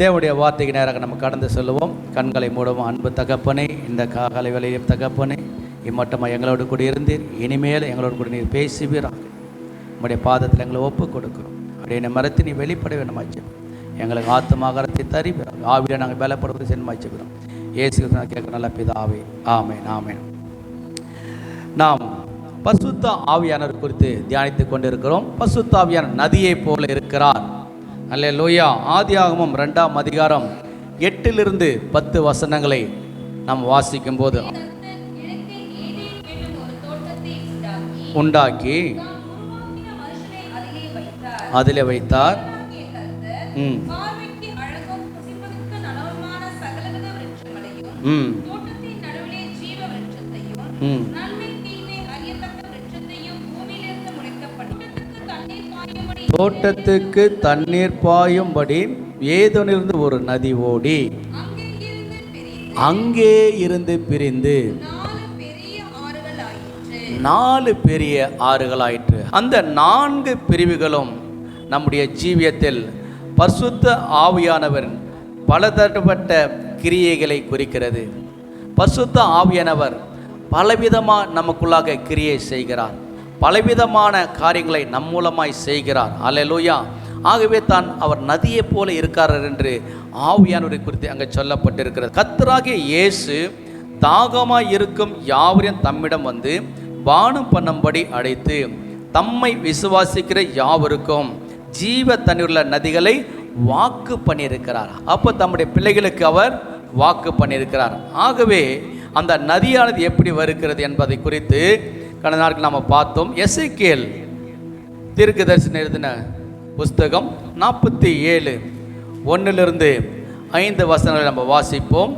தேவனுடைய வார்த்தைக்கு நேராக நம்ம கடந்து செல்லுவோம். கண்களை மூடுவோம். அன்பு தகப்பனே, இந்த காலை வேளையிலும் தகப்பனே, இம்மட்டமாக எங்களோடு கூட இருந்தீர். இனிமேல் எங்களோடு கூட நீர் பேசுவீராக. உங்களுடைய பாதத்தில் எங்களை ஒப்பு கொடுக்கிறோம். அப்படியே மரத்தை நீ வெளிப்பட வேண்டுமாச்சு. எங்களுக்கு ஆத்மாகரத்தை தருவீராக. ஆவியை நாங்கள் பலப்படுவது சென்மாச்சுக்கிறோம். இயேசு கேட்க நல்ல பிதாவே, ஆமேன் ஆமேன். நாம் பசுத்த ஆவியானவர் குறித்து தியானித்து கொண்டிருக்கிறோம். பசுத்த ஆவியானவர் நதியை போல இருக்கிறார். அல்லேலூயா. ஆதியாகமம் 2ஆம் அதிகாரம் 8 10 வசனங்களை நாம் வாசிக்கும் போது, உண்டாக்கி அதிலே வைத்தார். தோட்டத்துக்கு தண்ணீர் பாயும்படி ஏதோனிலிருந்து ஒரு நதி ஓடி அங்கே இருந்து பிரிந்து 4 பெரிய ஆறுகளாயிற்று. அந்த 4 பிரிவுகளும் நம்முடைய ஜீவியத்தில் பரிசுத்த ஆவியானவர் பலதரப்பட்ட கிரியைகளை குறிக்கிறது. பரிசுத்த ஆவியானவர் பலவிதமாக நமக்குள்ளாக கிரியை செய்கிறார். பலவிதமான காரியங்களை நம் மூலமாய் செய்கிறார். அல்லேலூயா. ஆகவே தான் அவர் நதியை போல இருக்கார் என்று ஆவியானவரை குறித்து அங்கே சொல்லப்பட்டிருக்கிறது. கர்த்தராகிய இயேசு தாகமாய் இருக்கும் யாவரையும் தம்மிடம் வந்து பானம் பண்ணும்படி அழைத்து தம்மை விசுவாசிக்கிற யாவருக்கும் ஜீவ தண்ணீருள்ள நதிகளை வாக்கு பண்ணியிருக்கிறார். அப்போ தம்முடைய பிள்ளைகளுக்கு அவர் வாக்கு பண்ணியிருக்கிறார். ஆகவே அந்த நதியானது எப்படி வருகிறது என்பதை குறித்து கடந்த நாட்கள் நாம் பார்த்தோம். எசேக்கியேல் தீர்க்கதரிசனம் எழுதின புஸ்தகம் 47 1-5 வசனங்களை நம்ம வாசிப்போம்.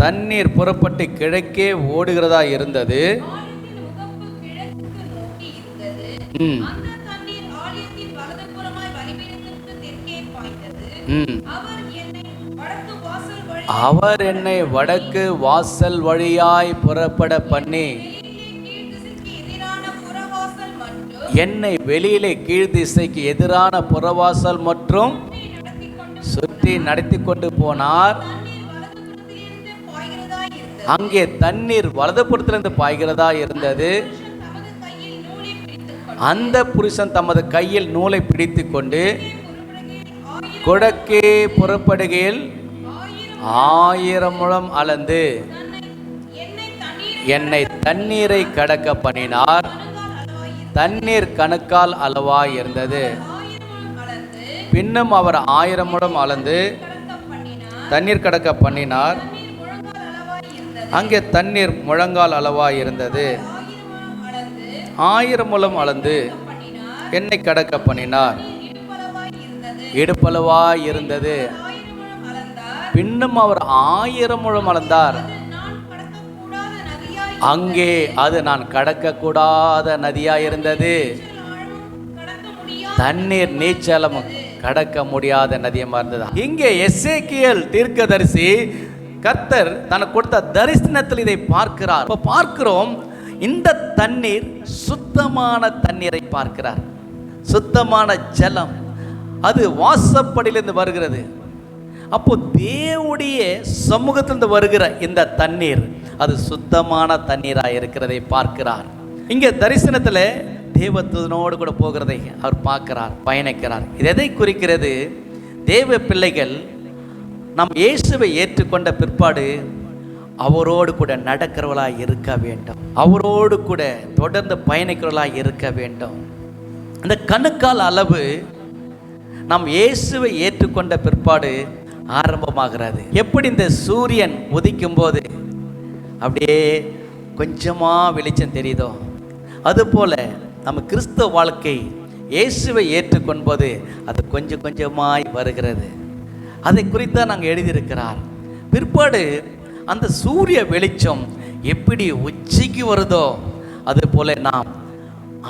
தண்ணீர் புறப்பட்டு கிழக்கே ஓடுகிறதா இருந்தது. அவர் என்னை வடக்கு வாசல் வழியாய் புறப்பட பண்ணி என்னை வெளியிலே கீழ் திசைக்கு எதிரான புறவாசல் மற்றும் சுற்றி நடத்தி கொண்டு போனார். அங்கே தண்ணீர் வலதுபுறத்திலிருந்து பாய்கிறதா இருந்தது. அந்த புருஷன் தமது கையில் நூலை பிடித்து கொண்டு கொடக்கே புறப்படுகையில் 1000 முழம் அளந்து என்னை தண்ணீரை கடக்க பண்ணினார். தண்ணீர் கணக்கால் அளவாய் இருந்தது. பின்னும் அவர் 1000 முழம் அளந்து தண்ணீர் கடக்க பண்ணினார். அங்கே தண்ணீர் முழங்கால் அளவாய் இருந்தது. 1000 முழம் அளந்து என்னை கடக்க பண்ணினார். இடுப்பளவாய் இருந்தது. பின்னும் அவர் 1000 முழம் அளந்தார். அங்கே அது நான் கடக்க கூடாத நதியாய் இருந்தது. தண்ணீர் நீச்சலும் கடக்க முடியாத நதியமா இருந்தது. இங்கே எசேக்கியேல் தீர்க்கதரிசி கர்த்தர் தனக்கு கொடுத்த தரிசனத்தில் இதை பார்க்கிறார். இப்போ பார்க்கிறோம், இந்த தண்ணீர் சுத்தமான தண்ணீரை பார்க்கிறார். சுத்தமான ஜலம், அது வாசப்படியிலிருந்து வருகிறது. அப்போ தேவனுடைய சமூகத்திலிருந்து வருகிற இந்த தண்ணீர் அது சுத்தமான தண்ணீராக இருக்கிறதை பார்க்கிறார். இங்கே தரிசனத்தில் தேவதூதனோடு கூட போகிறதை அவர் பார்க்கிறார், பயணிக்கிறார். இது எதை குறிக்கிறது? தேவ பிள்ளைகள் நம் இயேசுவை ஏற்றுக்கொண்ட பிற்பாடு அவரோடு கூட நடக்கிறவர்களாக இருக்க வேண்டும். அவரோடு கூட தொடர்ந்து பயணிக்கிறவர்களாக இருக்க வேண்டும். இந்த கணுக்கால் அளவு நம் இயேசுவை ஏற்றுக்கொண்ட பிற்பாடு ஆரம்பமாகிறது. எப்படி இந்த சூரியன் உதிக்கும் போது அப்படியே கொஞ்சமாக வெளிச்சம் தெரியுதோ, அதுபோல நம்ம கிறிஸ்தவ வாழ்க்கை இயேசுவை ஏற்றுக்கொள்வது அது கொஞ்சம் கொஞ்சமாய் வருகிறது. அதை குறித்தான் நாங்கள் எழுதியிருக்கிறார். பிற்பாடு அந்த சூரிய வெளிச்சம் எப்படி உச்சிக்கு வருதோ அது போல நாம்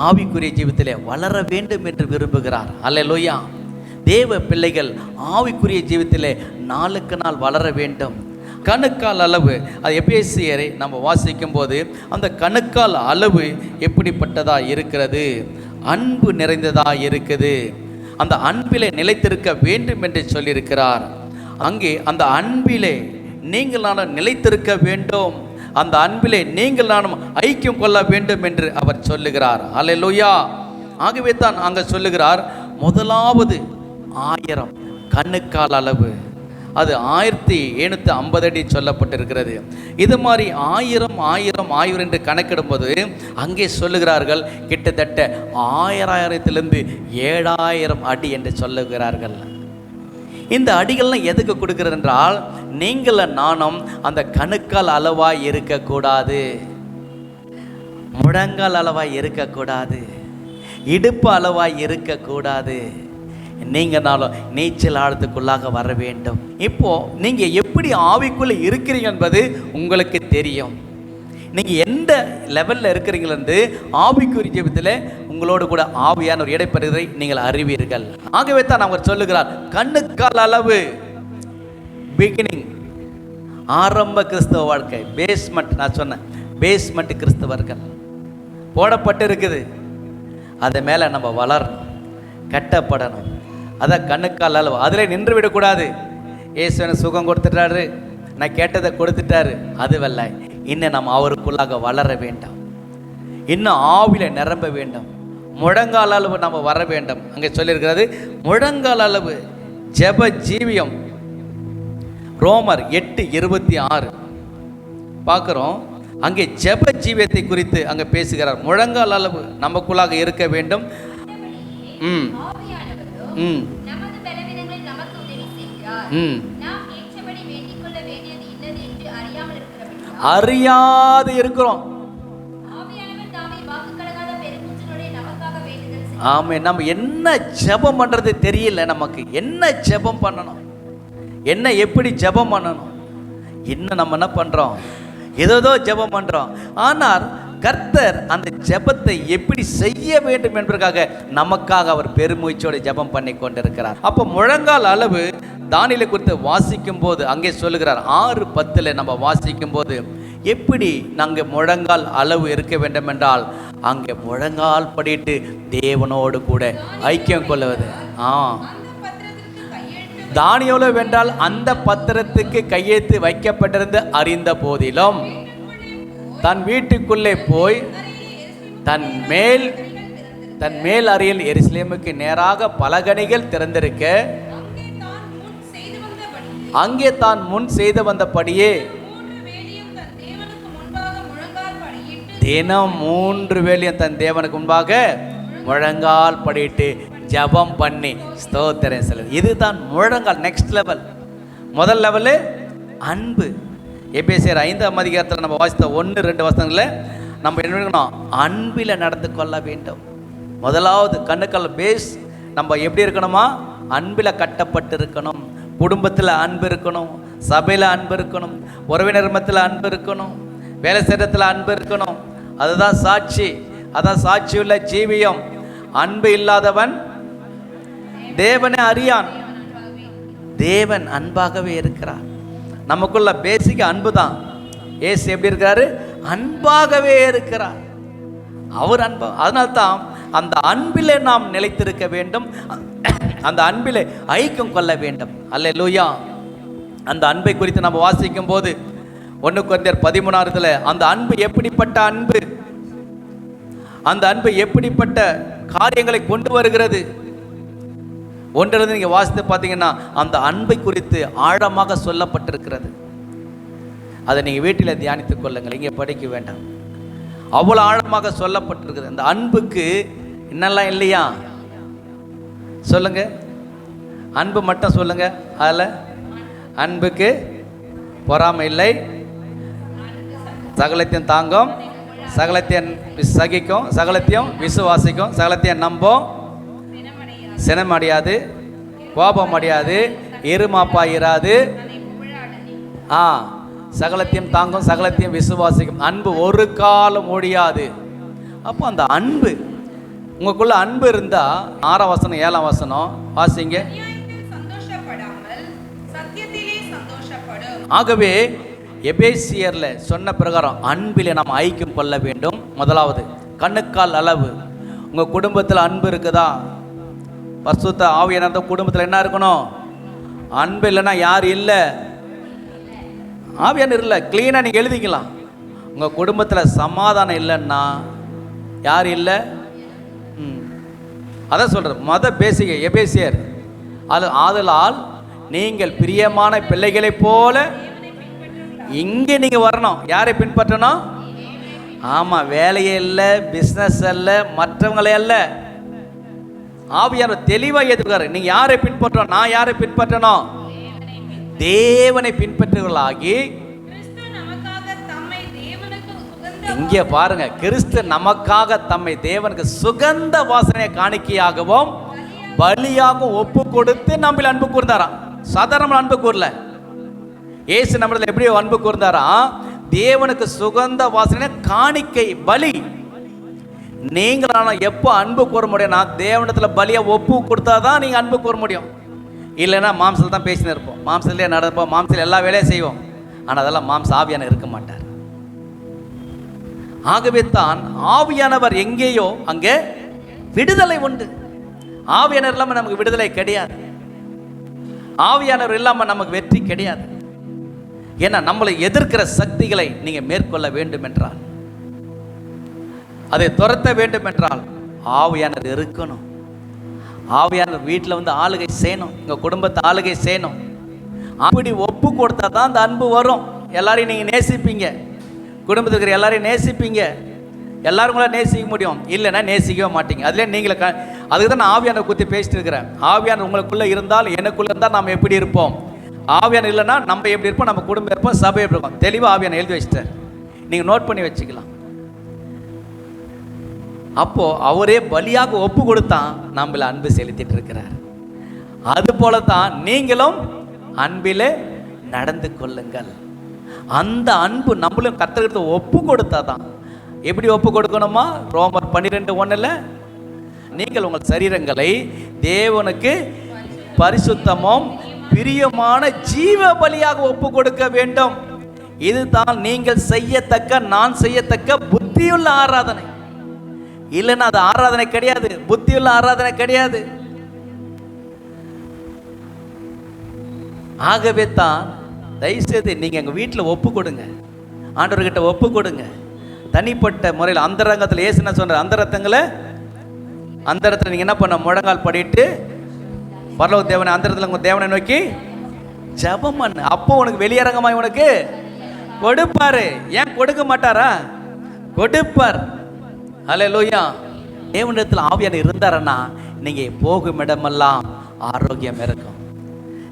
ஆவிக்குரிய ஜீவிதத்திலே வளர வேண்டும் என்று விரும்புகிறார். அல்லேலூயா. தேவ பிள்ளைகள் ஆவிக்குரிய ஜீவிதத்திலே நாளுக்கு நாள் வளர வேண்டும். கணுக்கால் அளவு. அது எபேசியரை நம்ம வாசிக்கும் போது அந்த கணுக்கால் அளவு எப்படிப்பட்டதா இருக்கிறது? அன்பு நிறைந்ததா இருக்குது. அந்த அன்பிலே நிலைத்திருக்க வேண்டும் என்று சொல்லியிருக்கிறார். அங்கே அந்த அன்பிலே நீங்கள் நானும் நிலைத்திருக்க வேண்டும், அந்த அன்பிலே நீங்கள் நானும் ஐக்கியம் கொள்ள வேண்டும் என்று அவர் சொல்லுகிறார். அல்லேலூயா. ஆகவே தான் அங்கே சொல்லுகிறார், முதலாவது 1000 கணுக்கால் அளவு, அது 1750 அடி சொல்லப்பட்டிருக்கிறது. இது மாதிரி 1000 என்று கணக்கிடும்போது அங்கே சொல்லுகிறார்கள் கிட்டத்தட்ட 1000 7000 அடி என்று சொல்லுகிறார்கள். இந்த அடிகள்லாம் எதுக்கு கொடுக்கிறது என்றால், நீங்கள் நானும் அந்த கணுக்கால் அளவாய் இருக்கக்கூடாது, முழங்கால் அளவாய் இருக்கக்கூடாது, இடுப்பு அளவாய் இருக்கக்கூடாது. நீங்கள் நாளும் நீச்சல் ஆழத்துக்குள்ளாக வர வேண்டும். இப்போ நீங்கள் எப்படி ஆவிக்குள்ளே இருக்கிறீங்க என்பது உங்களுக்கு தெரியும். நீங்கள் எந்த லெவலில் இருக்கிறீங்களென்று ஆவிக்குரிய ஜீவிதத்தில் உங்களோடு கூட ஆவியான ஒரு இடைப்பெறுவதை நீங்கள் அறிவீர்கள். ஆகவே தான் அவர் சொல்லுகிறார், கணுக்கால் அளவு பிகினிங், ஆரம்ப கிறிஸ்தவ வாழ்க்கை, பேஸ்மெண்ட். நான் சொன்னேன் பேஸ்மெண்ட் கிறிஸ்தவர்கள் போடப்பட்டு இருக்குது. அது மேலே நம்ம வளரணும், கட்டப்படணும். அதான் கணுக்கால் அளவு. அதில் நின்று விடக்கூடாது. இயேசுவனை சுகம் கொடுத்துட்டாரு, நான் கேட்டதை கொடுத்துட்டாரு, அதுவல்ல. இன்னும் நம்ம அவருக்குள்ளாக வளர வேண்டும், இன்னும் ஆவில நிரம்ப வேண்டும், முழங்கால் அளவு நம்ம வர வேண்டும். அங்கே சொல்லியிருக்கிறது முழங்கால் அளவு ஜெப ஜீவியம். ரோமர் 8:26 பார்க்குறோம். அங்கே ஜெப ஜீவியத்தை குறித்து அங்கே பேசுகிறார். முழங்கால் அளவு நமக்குள்ளாக இருக்க வேண்டும். அறியாது இருக்கிறோம். ஆமே. நம்ம என்ன ஜெபம் பண்றது தெரியல. நமக்கு என்ன ஜெபம் பண்ணணும், என்ன எப்படி ஜெபம் பண்ணணும், இன்னும் நம்ம என்ன பண்றோம், ஏதோ ஜெபம் பண்றோம். ஆனால் கர்த்தர் அந்த ஜெபத்தை எப்படி செய்ய வேண்டும் என்பதற்காக நமக்காக அவர் பெருமூச்சோடு ஜெபம் பண்ணி கொண்டிருக்கிறார். அப்போ முழங்கால் அளவு தானியேலை குறித்து வாசிக்கும் போது அங்கே சொல்லுகிறார் 6:10 நம்ம வாசிக்கும் போது எப்படி நாங்கள் முழங்கால் அளவு இருக்க வேண்டும் என்றால், அங்கே முழங்கால் படிட்டு தேவனோடு கூட ஐக்கியம் கொள்வது. தானியேலோ வென்றால் அந்த பத்திரத்துக்கு கையெழுத்து வைக்கப்பட்டிருந்து அறிந்த போதிலும் தன் வீட்டுக்குள்ளே போய் தன் மேல் அறையில் எருசலேமுக்கு நேராக பலகணிகள் திறந்திருக்க அங்கே தான் முன் செய்து வந்தபடியே தினம் 3 வேளையும் தன் தேவனுக்கு முன்பாக முழங்கால் படிட்டு ஜபம் பண்ணி ஸ்தோத்திரம் செல்வது. இதுதான் முழங்கால். Next level. முதல் லெவலு அன்பு. எபேசியர் 5ஆம் அதிகாரத்தில் நம்ம வாசித்த 1-2 வசனங்களில் நம்ம என்ன பண்ணணும், அன்பில் நடந்து கொள்ள வேண்டும். முதலாவது கணுக்கால் பேஸ். நம்ம எப்படி இருக்கணுமா, அன்பில் கட்டப்பட்டு இருக்கணும். குடும்பத்தில் அன்பு இருக்கணும், சபையில் அன்பு இருக்கணும், உறவினர் மத்தியில் அன்பு இருக்கணும், வேலை செய்யறதுல அன்பு இருக்கணும். அதுதான் சாட்சி, அதான் சாட்சியுள்ள ஜீவியம். அன்பு இல்லாதவன் தேவனை அறியான். தேவன் அன்பாகவே இருக்கிறார். நமக்குள்ள பேசிக்க அன்பு தான். ஏசு எப்படி இருக்கிறாரு, அன்பாகவே இருக்கிறார். அவர் அன்பா. அதனால்தான் அந்த அன்பிலே நாம் நிலைத்திருக்க வேண்டும், அந்த அன்பிலே ஐக்கியம் கொள்ள வேண்டும். அல்லேலூயா. அந்த அன்பை குறித்து நம்ம வாசிக்கும் போது 1 கொரிந்தியர் 13 அந்த அன்பு எப்படிப்பட்ட அன்பு, அந்த அன்பு எப்படிப்பட்ட காரியங்களை கொண்டு வருகிறது. 1 நீங்கள் வாசித்து பார்த்தீங்கன்னா அந்த அன்பை குறித்து ஆழமாக சொல்லப்பட்டிருக்கிறது. அதை நீங்கள் வீட்டில் தியானித்துக் கொள்ளுங்கள், இங்கே படிக்க வேண்டாம். அவ்வளோ ஆழமாக சொல்லப்பட்டிருக்குது. அந்த அன்புக்கு என்னெல்லாம் இல்லையா சொல்லுங்க, அன்பு மட்டும் சொல்லுங்க. அதில் அன்புக்கு பொறாமை இல்லை, சகலத்தையும் தாங்கும், சகலத்தையும் சகிக்கும், சகலத்தையும் விசுவாசிக்கும், சகலத்தையும் நம்பும், சினம் அடையாது, கோபம் அடையாது, இருமாப்பா இராது, சகலத்தையும் தாங்கும், சகலத்தையும் விசுவாசிக்கும். அன்பு ஒரு காலம் ஒழியாது. அப்போ அந்த அன்பு உங்களுக்குள்ள அன்பு இருந்தா 6ஆம் வசனம் 7ஆம் வசனம் வாசிங்க. ஆகவே எபேசியர்ல சொன்ன பிரகாரம் அன்பிலே நாம் ஐக்கியம் கொள்ள வேண்டும். முதலாவது கண்ணுக்கால் அளவு. உங்க குடும்பத்தில் அன்பு இருக்குதா? பரிசுத்த ஆவியானவர் குடும்பத்தில் என்ன இருக்கணும்? அன்பு இல்லைன்னா யார் இல்லை? ஆவியானவர் இல்லை. கிளீனாக நீங்கள் எழுதிக்கலாம். உங்கள் குடும்பத்தில் சமாதானம் இல்லைன்னா யார் இல்லை? அதான் சொல்கிறேன். மத பேசிக எபேசியர் அது ஆதலால் நீங்கள் பிரியமான பிள்ளைகளைப் போல இங்கே நீங்கள் வரணும். யாரை பின்பற்றணும்? ஆமாம், வேலையே இல்லை, பிஸ்னஸ் அல்ல, மற்றவங்களே அல்ல. ஆவியானவர் தெளிவாக ஏற்றுக்காரு. நீங்கள் யாரை பின்பற்றணும்? நான் யாரை பின்பற்றணும்? தேவனை பின்பற்றுவர்களாகி. இங்கே பாருங்க, கிறிஸ்து நமக்காக தம்மை தேவனுக்கு சுகந்த வாசனை காணிக்கையாகவும் பலியாகவும் ஒப்பு கொடுத்து நம்மள அன்பு கூர்ந்தாராம். சாதாரண அன்பு கூறல. இயேசு நம்மள எப்படி அன்பு கூர்ந்தாராம்? தேவனுக்கு சுகந்த வாசனை காணிக்கை, பலி. நீங்கள் எப்போ அன்பு கூற முடியும்? நான் தேவனத்தில் பலியை ஒப்பு கொடுத்தாதான் நீங்கள் அன்பு கூற முடியும். இல்லைன்னா மாம்சத்தில் தான் பேசின்னு இருப்போம், மாம்சத்திலே நடப்போம், மாம்சத்தில் எல்லா வேலையும் செய்வோம். ஆனால் அதெல்லாம் மாம்ச ஆவியான இருக்க மாட்டார். ஆகவே தான் ஆவியானவர் எங்கேயோ அங்கே விடுதலை உண்டு. ஆவியானவர் இல்லாமல் நமக்கு விடுதலை கிடையாது. ஆவியானவர் இல்லாமல் நமக்கு வெற்றி கிடையாது. ஏன்னா நம்மளை எதிர்க்கிற சக்திகளை நீங்கள் மேற்கொள்ள வேண்டும் என்றால், அதை துரத்த வேண்டும் என்றால் ஆவியானவர் இருக்கணும். ஆவியானவர் வீட்டில் வந்து ஆளுகை செய்யணும், உங்கள் குடும்பத்தை ஆளுகை செய்யணும். அப்படி ஒப்பு கொடுத்தா தான் அந்த அன்பு வரும். எல்லாரையும் நீங்கள் நேசிப்பீங்க, குடும்பத்தில் இருக்கிற எல்லாரையும் நேசிப்பீங்க, எல்லாரும் கூட நேசிக்க முடியும். இல்லைன்னா நேசிக்கவே மாட்டீங்க. அதுலேயே நீங்களே அதுக்கு தான் நான் ஆவியானவர் குறித்து பேசிட்டு இருக்கிறேன். ஆவியானவர் உங்களுக்குள்ளே இருந்தால், எனக்குள்ளே இருந்தால் நாம் எப்படி இருப்போம்? ஆவியானவர் இல்லைன்னா நம்ம எப்படி இருப்போம்? நம்ம குடும்பம் இருப்போம், சபை எப்படி இருக்கும்? தெளிவாக ஆவியானவர் எழுதி வச்சுட்டார். நீங்கள் நோட் பண்ணி வச்சுக்கலாம். அப்போ அவரே பலியாக ஒப்பு கொடுத்தான் நம்மள அன்பு செலுத்திட்டு இருக்கிறார். அது போல தான் நீங்களும் அன்பிலே நடந்து கொள்ளுங்கள். அந்த அன்பு நம்மளும் கர்த்தருக்கு ஒப்பு கொடுத்தாதான். எப்படி ஒப்பு கொடுக்கணுமா? ரோமர் 12:1 நீங்கள் உங்கள் சரீரங்களை தேவனுக்கு பரிசுத்தமும் பிரியமான ஜீவ பலியாக ஒப்பு கொடுக்க வேண்டும். இதுதான் நீங்கள் செய்யத்தக்க, நான் செய்யத்தக்க புத்தியுள்ள ஆராதனை. இல்லைன்னா அது ஆராதனை கிடையாது, புத்தியுள்ள ஆராதனை கிடையாது. ஆகவே தான் தயவுசெய்து நீங்கள் எங்கள் வீட்டில் ஒப்பு கொடுங்க, ஆண்டவர்கிட்ட ஒப்பு கொடுங்க. தனிப்பட்ட முறையில் அந்தரங்கத்தில் ஏசு என்ன சொல்ற? அந்தரத்தில் நீங்கள் என்ன பண்ண? முழங்கால் படிட்டு பரலோக தேவனை, அந்தரத்தில் உங்கள் தேவனை நோக்கி ஜெபம் பண்ணு. அப்போ உனக்கு வெளியரங்கமாய் உனக்கு கொடுப்பாரு. ஏன் கொடுக்க மாட்டாரா? கொடுப்பார். அல்லேலூயா. தேவனிடத்தில் ஆவியானவர் இருந்தாரன்னா நீங்கள் போகும் இடமெல்லாம் ஆரோக்கியம் இருக்கும்.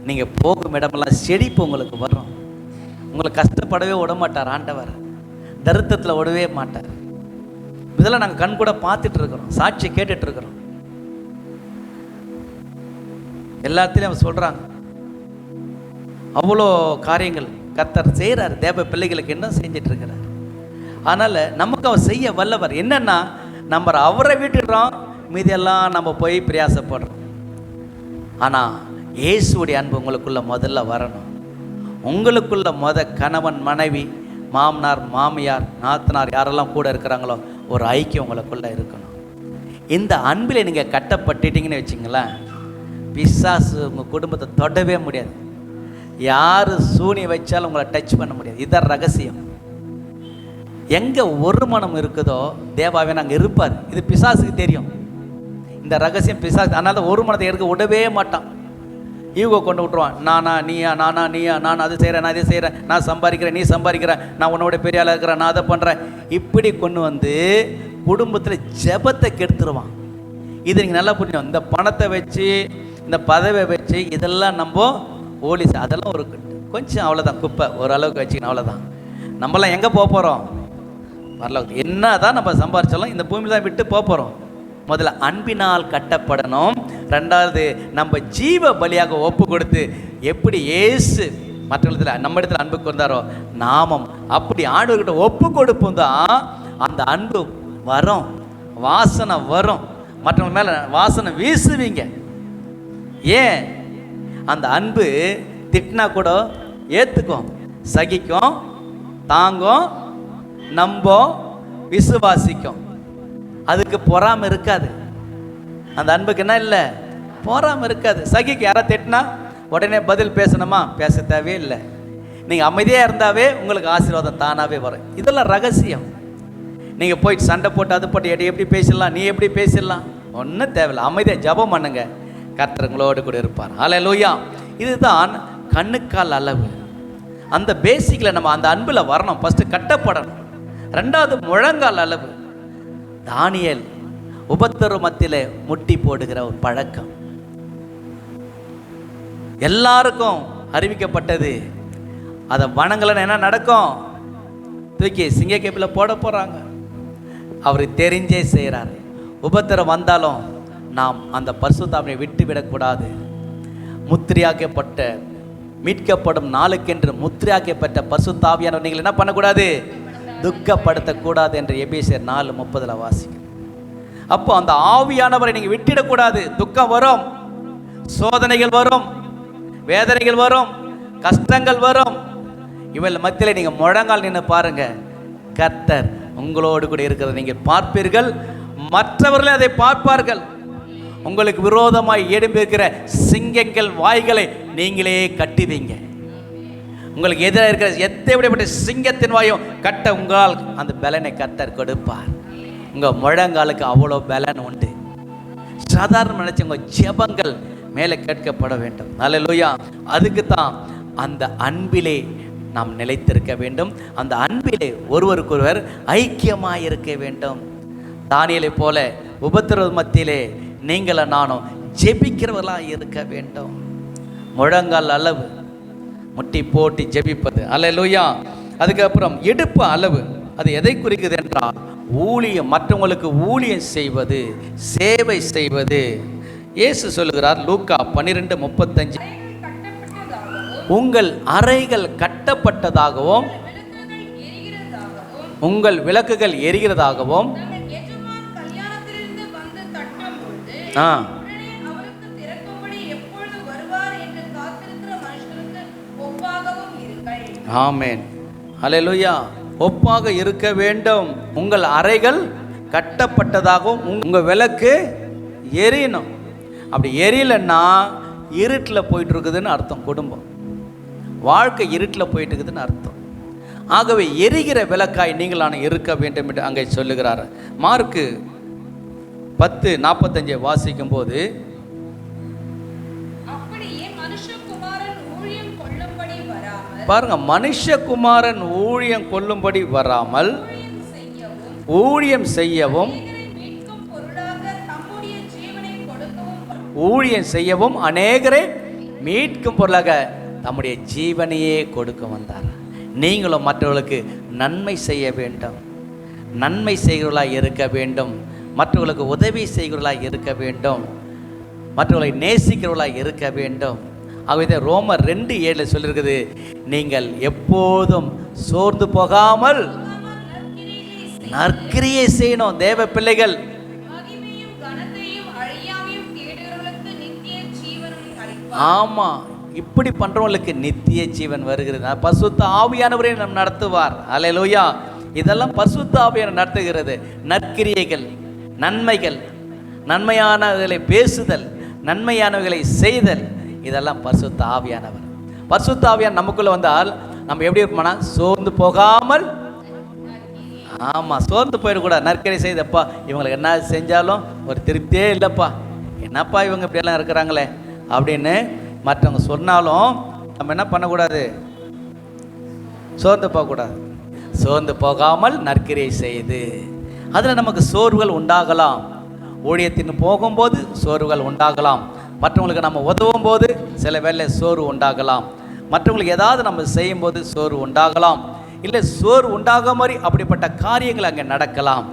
நீங்கள் போகும் இடமெல்லாம் செழிப்பு உங்களுக்கு வரும். உங்களை கஷ்டப்படவே விட மாட்டார் ஆண்டவர். தரித்திரத்தில் விடவே மாட்டார். இதெல்லாம் நாங்கள் கண் கூட பார்த்துட்டு இருக்கிறோம், சாட்சி கேட்டுட்டு இருக்கிறோம். எல்லாத்திலையும் அவங்க சொல்கிறாங்க. அவ்வளோ காரியங்கள் கர்த்தர் செய்கிறார். தேவ பிள்ளைகளுக்கு என்ன செஞ்சிட்டு இருக்கிறார். அதனால் நமக்கு அவர் செய்ய வல்லவர். என்னென்னா நம்ம அவரை விட்டுடுறோம், மீதியெல்லாம் நம்ம போய் பிரயாசப்படுறோம். ஆனால் இயேசுடைய அன்பு உங்களுக்குள்ள முதல்ல வரணும். உங்களுக்குள்ள கணவன் மனைவி, மாமனார் மாமியார், நாத்தனார் யாரெல்லாம் கூட இருக்கிறாங்களோ ஒரு ஐக்கியம் உங்களுக்குள்ளே இருக்கணும். இந்த அன்பில் நீங்கள் கட்டப்பட்டுட்டீங்கன்னு வச்சிங்களேன், பிசாசு உங்கள் குடும்பத்தை தொடவே முடியாது. யார் சூனி வச்சாலும் உங்களை டச் பண்ண முடியாது. இதுதான் ரகசியம். எங்கே ஒரு மனம் இருக்குதோ தேவாவே நாங்கள் இருப்பார். இது பிசாசுக்கு தெரியும். இந்த ரகசியம் பிசாசு. அதனால ஒரு மனத்தை எடுக்க விடவே மாட்டான். ஈகோ கொண்டு விட்டுருவான். நானா நீயா, நானா நீயா, நான் அது செய்கிறேன், நான் இதை செய்கிறேன், நான் சம்பாதிக்கிறேன், நீ சம்பாதிக்கிறேன், நான் உன்னோட பெரிய ஆளாக இருக்கிறேன், நான் அதை பண்ணுறேன். இப்படி கொண்டு வந்து குடும்பத்தில் ஜெபத்தை கெடுத்துருவான். இது நீங்கள் நல்லா புரியும். இந்த பணத்தை வச்சு, இந்த பதவியை வச்சு இதெல்லாம் நம்ம ஓலிசு, அதெல்லாம் ஒரு கொஞ்சம் அவ்வளோதான், குப்பை ஓரளவுக்கு வச்சுக்கணும், அவ்வளோதான். நம்மளாம் எங்கே போக போகிறோம்? வரல. என்ன தான் நம்ம சம்பாதிச்சாலும் இந்த பூமியில் தான் விட்டு போக போகிறோம். முதல்ல அன்பினால் கட்டப்படணும். ரெண்டாவது நம்ம ஜீவ பலியாக ஒப்பு கொடுத்து, எப்படி இயேசு மற்றவர்களிடத்தில் நம்ம இடத்துல அன்பு கொண்டாரோ நாமும் அப்படி ஆண்டவர்கிட்ட ஒப்பு கொடுப்போம் தான் அந்த அன்பு வரும், வாசனை வரும். மற்றவங்க மேலே வாசனை வீசுவீங்க. ஏன்? அந்த அன்பு திட்டினா கூட ஏற்றுக்கும், சகிக்கும், தாங்கும், நம்பும், விசுவாசிக்கும். அதுக்கு பொறாமை இருக்காது. அந்த அன்புக்கு என்ன இல்லை? பொறாமை இருக்காது. சகிக்கு யாரை திட்டினா உடனே பதில் பேசணுமா? பேச தேவையே இல்லை. நீங்கள் அமைதியாக இருந்தாவே உங்களுக்கு ஆசீர்வாதம் தானாகவே வரும். இதெல்லாம் ரகசியம். நீங்கள் போயிட்டு சண்டை போட்டு அது போட்டு எப்படி பேசிடலாம், நீ எப்படி பேசிடலாம், ஒன்றும் தேவையில்லை. அமைதியாக ஜெபம் பண்ணுங்க, கர்த்தர்களோடு கூட இருப்பார். ஹல்லேலூயா. இதுதான் கண்ணுக்கால் அளவு. அந்த பேசிக்கில் நம்ம அந்த அன்பில் வரணும். ஃபஸ்ட்டு கட்டப்படணும். ரெண்டாவது முழங்கால் அளவு. தானியேல் உபத்திரவ மத்தியிலே முட்டி போடுகிற ஒரு பழக்கம் எல்லாருக்கும் அறிவிக்கப்பட்டது. அதை வணங்கலன்னு என்ன நடக்கும்? தூக்கி சிங்கக்கேப்பில் போட போகிறாங்க. அவர் தெரிஞ்சே செய்கிறாரு. உபத்திரம் வந்தாலும் நாம் அந்த பரிசுத்தாவியை விட்டு விடக்கூடாது. முத்திரையாக்கப்பட்ட மீட்கப்படும் நாளுக்கென்று முத்திரையாக்கப்பட்ட பரிசுத்தாவியானவர் நீங்கள் என்ன பண்ணக்கூடாது? துக்கப்படுத்தக்கூடாது என்று எபேசியர் 4:30 வாசிக்கிறோம். அப்போ அந்த ஆவியானவரை நீங்கள் விட்டுடக்கூடாது. துக்கம் வரும், சோதனைகள் வரும், வேதனைகள் வரும், கஷ்டங்கள் வரும். இவள் மத்தியில் நீங்கள் முழங்கால் நின்று பாருங்க, கர்த்தர் உங்களோடு கூட இருக்கிறத நீங்கள் பார்ப்பீர்கள், மற்றவர்களே அதை பார்ப்பார்கள். உங்களுக்கு விரோதமாய் எழும்பியிருக்கிற சிங்கங்கள் வாய்களை நீங்களே கட்டுவீங்க. உங்களுக்கு எதிராக இருக்கிற எத்தனைப்பட்ட சிங்கத்தின் வாயும் கட்ட உங்களால் அந்த பலனை கர்த்தர் கொடுப்பார். உங்கள் முழங்காலுக்கு அவ்வளோ பலன் உண்டு. சாதாரண நினைச்ச உங்கள் ஜெபங்கள் மேலே கேட்கப்பட வேண்டும். ஹல்லேலூயா. அதுக்கு தான் அந்த அன்பிலே நாம் நிலைத்திருக்க வேண்டும். அந்த அன்பிலே ஒருவருக்கொருவர் ஐக்கியமாக இருக்க வேண்டும். தானியேலை போல உபத்திரவ மத்தியிலே நீங்களும் நானும் ஜெபிக்கிறவர்களாக இருக்க வேண்டும். முழங்கால் அளவு, முட்டி போட்டு ஜெபிப்பது. ஹல்லேலூயா. அதுக்கப்புறம் இடுப்பு அளவு. அது எதை குறிக்குது என்றால் ஊழியம், மற்றவங்களுக்கு ஊழியம் செய்வது, சேவை செய்வது. இயேசு சொல்லுகிறார் லூக்கா 12:35, உங்கள் அறைகள் கட்டப்பட்டதாகவும் உங்கள் விளக்குகள் எரிகிறதாகவும் ஆமென். ஹல்லேலூயா. ஒப்பாக இருக்க வேண்டும். உங்கள் அறைகள் கட்டப்பட்டதாகவும் உங்கள் விளக்கு எரியணும். அப்படி எரியலைன்னா இருட்டில் போயிட்டு இருக்குதுன்னு அர்த்தம். குடும்பம் வாழ்க்கை இருட்டில் போயிட்டு இருக்குதுன்னு அர்த்தம். ஆகவே எரிகிற விளக்காய் நீங்களான இருக்க வேண்டும் என்று அங்கே சொல்லுகிறார். மார்க்கு 10:45 வாசிக்கும் போது, பாருங்க, மனுஷகுமாரன் ஊழியம் கொள்ளும்படி வராமல் ஊழியம் செய்யவும் ஊழியம் செய்யவும் அநேகரை மீட்கும் பொருளாக தம்முடைய ஜீவனையே கொடுக்க வந்தார். நீங்களும் மற்றவர்களுக்கு நன்மை செய்ய வேண்டும், நன்மை செய்கிறவர்களாக இருக்க வேண்டும், மற்றவர்களுக்கு உதவி செய்கிறவர்களாக இருக்க வேண்டும், மற்றவர்களை நேசிக்கிறவர்களாக இருக்க வேண்டும். ஆகவே ரோமர் 2:7 சொல்லியிருக்குது, நீங்கள் எப்போதும் சோர்ந்து போகாமல் நற்கிரியை செய்யணும். தேவ பிள்ளைகள் ஆமா, இப்படி பண்றவங்களுக்கு நித்திய ஜீவன் வருகிறது. பரிசுத்த ஆவியானவரை நம் நடத்துவார். ஹல்லேலூயா. இதெல்லாம் பரிசுத்த ஆவியானவர் நடத்துகிறது. நற்கிரியைகள், நன்மைகள், நன்மையானவர்களை பேசுதல், நன்மையானவர்களை செய்தல், இதெல்லாம் பரிசுத்த ஆவியானவர். பரிசுத்த ஆவியானவர் நமக்குள்ள வந்தால் நம்ம எப்படி இருப்போம்னா சோர்ந்து போகாமல், ஆமா, சோர்ந்து போயிடக்கூடாது. நற்கரை செய்தப்பா இவங்களுக்கு என்ன செஞ்சாலும் ஒரு திருப்தியே இல்லைப்பா, என்னப்பா இவங்க இப்படியெல்லாம் இருக்கிறாங்களே அப்படின்னு மற்றவங்க சொன்னாலும் நம்ம என்ன பண்ணக்கூடாது? சோர்ந்து போகக்கூடாது. சோர்ந்து போகாமல் நற்கிரியை செய்து, அதில் நமக்கு சோர்வுகள் உண்டாகலாம். ஊழியத்தின் போகும்போது சோர்வுகள் உண்டாகலாம். மற்றவங்களுக்கு நம்ம உதவும் போது சில வேளை சோர்வு உண்டாகலாம். மற்றவங்களுக்கு ஏதாவது நம்ம செய்யும்போது சோர்வு உண்டாகலாம். இல்லை சோர்வு உண்டாக மாதிரி அப்படிப்பட்ட காரியங்கள் அங்கே நடக்கலாம்.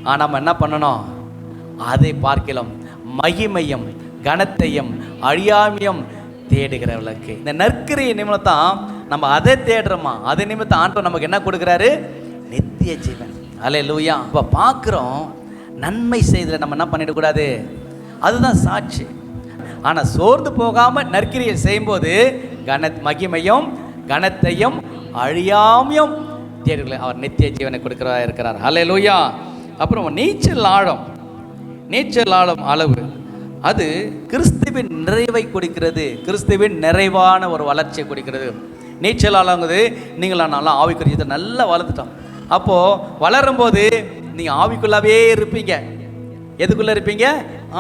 ஆனால் நம்ம என்ன பண்ணணும்? அதை பார்க்கலாம் மகிமையும் கனத்தையும் அழியாமையும் தேடுகிறவர்களுக்கு. இந்த நற்கிரியை நிமித்தம் நம்ம அதை தேடுறோமா, அதை நிமித்தம் ஆண்டவர் நமக்கு என்ன கொடுக்குறாரு? நித்திய ஜீவன். ஹல்லேலூயா. இப்போ பார்க்குறோம், நன்மை செய்தல நம்ம என்ன பண்ணிடக்கூடாது? அதுதான் சாட்சி. ஆனால் சோர்ந்து போகாமல் நற்கிரியை செய்யும்போது மகிமையும் கனத்தையும் அழியாமையும் தேடுகளை அவர் நித்திய ஜீவனை கொடுக்கிறதா இருக்கிறார். ஹல்லேலூயா. அப்புறம் நீச்சல் ஆழம் அளவு அது கிறிஸ்துவின் நிறைவை கொடுக்கிறது. கிறிஸ்துவின் நிறைவான ஒரு வளர்ச்சியை கொடுக்கிறது. நீச்சல் ஆழங்குது நீங்கள் நல்லா ஆவிக்குரிய நல்லா வளர்ந்துட்டோம். அப்போது வளரும்போது நீங்கள் ஆவிக்குள்ளாவே இருப்பீங்க. எதுக்குள்ளே இருப்பீங்க?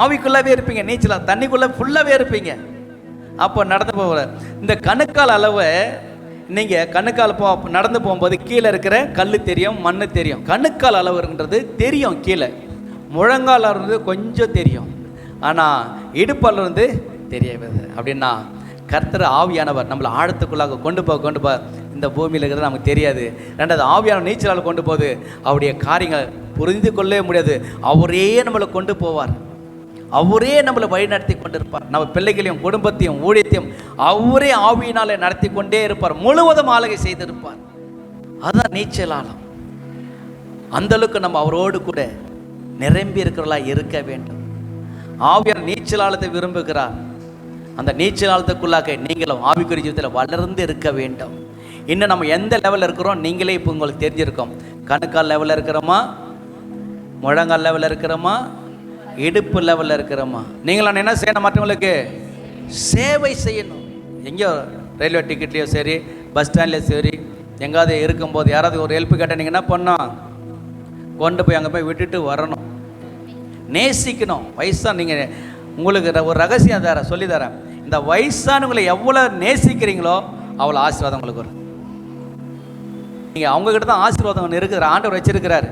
ஆவிக்குள்ளாவே இருப்பீங்க. நீச்சல் தண்ணிக்குள்ளே ஃபுல்லாகவே இருப்பீங்க. அப்போ நடந்து போகிற இந்த கணுக்கால் அளவை நீங்கள் கணுக்கால் நடந்து போகும்போது கீழே இருக்கிற கல் தெரியும், மண் தெரியும். கணுக்கால் அளவுன்றது தெரியும், கீழே முழங்கால் அளவு கொஞ்சம் தெரியும், ஆனால் இடுப்பால் இருந்து தெரியாது. அப்படின்னா கர்த்தர் ஆவியானவர் நம்மளை ஆழத்துக்குள்ளாக கொண்டு போக இந்த பூமியில் இருக்கிறது நமக்கு தெரியாது. ரெண்டாவது ஆவியான நீச்சலால் கொண்டு போகுது. அவருடைய காரியங்கள் புரிந்து கொள்ளவே முடியாது. அவரே நம்மளை கொண்டு போவார். அவரே நம்மளை வழி நடத்தி கொண்டிருப்பார். நம்ம பிள்ளைகளையும் குடும்பத்தையும் ஊழியத்தையும் அவரே ஆவியினாலே நடத்தி கொண்டே இருப்பார். முழுவதும் ஆளுகை செய்திருப்பார். அதுதான் நீச்சல் ஆழம். அந்தளவுக்கு நம்ம அவரோடு கூட நிரம்பி இருக்கிறவர்களா இருக்க வேண்டும். ஆவியான நீச்சல் ஆழத்தை விரும்புகிறார். அந்த நீச்சல் ஆழத்துக்குள்ளாக நீங்களும் ஆவிக்குரிய ஜீவிதத்தில் வளர்ந்து இருக்க வேண்டும். இன்னும் நம்ம எந்த லெவலில் இருக்கிறோம் நீங்களே இப்போ உங்களுக்கு தெரிஞ்சிருக்கோம். கணுக்கால் லெவலில் இருக்கிறோமா, முழங்கால் லெவலில் இருக்கிறோமா, இடுப்பு லெவலில் இருக்கிறோமா? நீங்களாம் என்ன செய்யணும்? மற்றவங்களுக்கு சேவை செய்யணும். எங்கேயோ ரயில்வே டிக்கெட்லேயோ சரி, பஸ் ஸ்டாண்ட்லேயோ சரி, எங்காவது இருக்கும்போது யாராவது ஒரு ஹெல்ப் கேட்டால் நீங்கள் என்ன பண்ணோம்? கொண்டு போய் அங்கே போய் விட்டுட்டு வரணும். நேசிக்கணும். வயசாக நீங்கள் உங்களுக்கு ஒரு ரகசியம் சொல்லி தரேன். இந்த வயசானவங்களை எவ்வளோ நேசிக்கிறீங்களோ அவ்வளோ ஆசீர்வாதம் உங்களுக்கு வரும். நீங்கள் அவங்கக்கிட்ட தான் ஆசீர்வாதம் ஒன்று இருக்குது. ஆண்டவர் வச்சிருக்கிறாரு.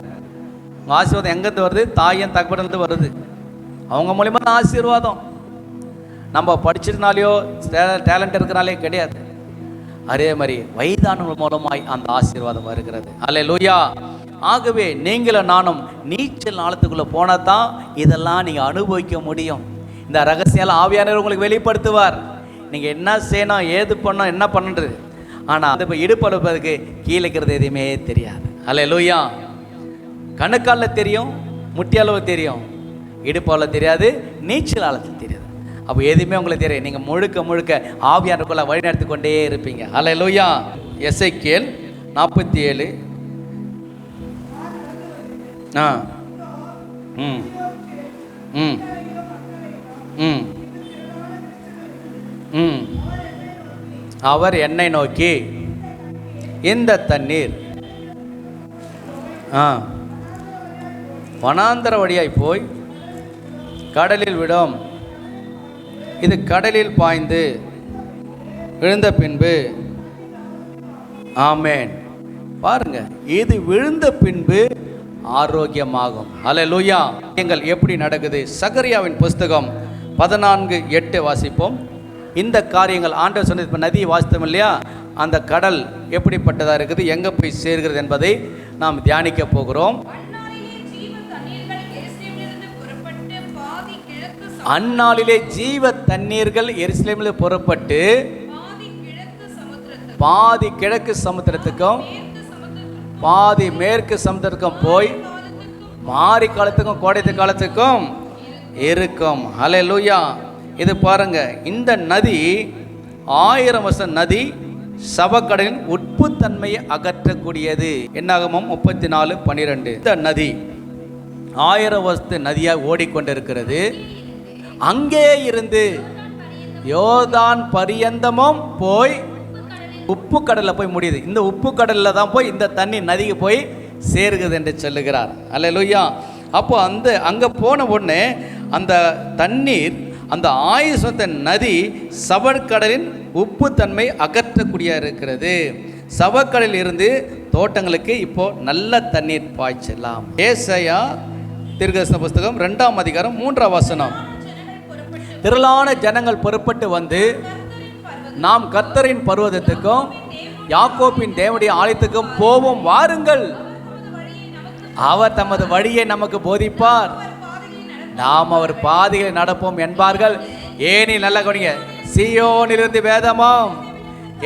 உங்கள் ஆசீர்வாதம் எங்கேருந்து வருது? தாயும் தகப்பனிலிருந்து வருது. அவங்க மூலிமா தான் ஆசீர்வாதம். நம்ம படிச்சிருந்தாலையோ டேலண்ட் இருக்கிறனாலே கிடையாது. அதே மாதிரி வயதானவர்கள் மூலமாய் அந்த ஆசீர்வாதம் வருகிறது. அல்லேலூயா. ஆகவே நீங்களும் நானும் நீச்சல் ஆழத்துக்குள்ளே போனால் தான் இதெல்லாம் நீங்கள் அனுபவிக்க முடியும். இந்த ரகசியம் ஆவியானவர் உங்களுக்கு வெளிப்படுத்துவார். நீங்கள் என்ன செய்யணும், ஏது பண்ணணும், என்ன பண்ணுறது. ஆனால் அது இப்போ இடுப்பளவுக்கு கீழே இருக்கிறது எதுவுமே தெரியாது. அல்லேலூயா. கணுக்காலில் தெரியும், முட்டியளவு தெரியும், இடுப்பாவில் தெரியாது, நீச்சல் ஆழத்தில் தெரியாது. அப்போ எதுவுமே உங்களுக்கு தெரியும். நீங்கள் முழுக்க முழுக்க ஆவியானவருக்குள்ள வழி நடத்தி கொண்டே இருப்பீங்க. அல்லேலூயா. எசேக்கியேல் 47 ம் ம் ம் ம் அவர் என்னை நோக்கி இந்த தண்ணீர் வனாந்தர வழியாய் போய் கடலில் விடும். இது கடலில் பாய்ந்து விழுந்த பின்பு, ஆமேன், பாருங்க, இது விழுந்த பின்பு ஆரோக்கியமாகும். அல்லேலூயா. எங்கள் எப்படி நடக்குது? சகரியாவின் புஸ்தகம் 14:8 வாசிப்போம். இந்த காரியங்கள் ஆண்டவர் சொன்னது. இப்போ நதியை வாசித்தோம் இல்லையா? அந்த கடல் எப்படிப்பட்டதாக இருக்குது, எங்கே போய் சேர்கிறது என்பதை நாம் தியானிக்க போகிறோம். அந்நாளிலே ஜீவ தண்ணீர்கள் எருசலேமில் புறப்பட்டு பாதி கிழக்கு சமுத்திரத்துக்கும் பாதி மேற்கு சமுத்திரத்துக்கும் போய் மாரி காலத்துக்கும் கோடை காலத்துக்கும் இருக்கும். அல்லேலூயா. இது பாருங்க, இந்த நதி 1000 வருஷம் நதி, சவக்கடலின் உட்புத்தன்மையை அகற்றக்கூடியது. என்னாகமம் 34:12. இந்த நதி 1000 வருஷத்து நதியாக ஓடிக்கொண்டிருக்கிறது. அங்கே இருந்து யோர்தான் பரியந்தமும் போய் உப்பு கடலில் போய் முடியுது. இந்த உப்பு கடலில் தான் போய் இந்த தண்ணி நதிக்கு போய் சேருகிறது என்று சொல்லுகிறார். அல்லேலூயா. அப்போ அங்கே போன உடனே அந்த தண்ணீர், அந்த 1000 வருஷத்து நதி சவக்கடலின் உப்பு தன்மை அகற்றக்கூடிய இருக்கிறது. சவக்கடலில் இருந்து தோட்டங்களுக்கு இப்போ நல்ல தண்ணீர் பாய்ச்சலாம். ஏசாயா தீர்க்கதரிசன புஸ்தகம் 2ஆம் அதிகாரம் 3ஆம் வசனம். திரளான ஜனங்கள் புறப்பட்டு வந்து நாம் கர்த்தரின் பர்வதத்துக்கும் யாக்கோபின் தேவனுடைய ஆலயத்துக்கும் போவோம், வாருங்கள், அவர் தமது வழியை நமக்கு போதிப்பார், நாம் அவர் பாதையில் நடப்போம் என்பார்கள். ஏனி நல்ல கவனிங்க, சீயோனிலிருந்து வேதமும்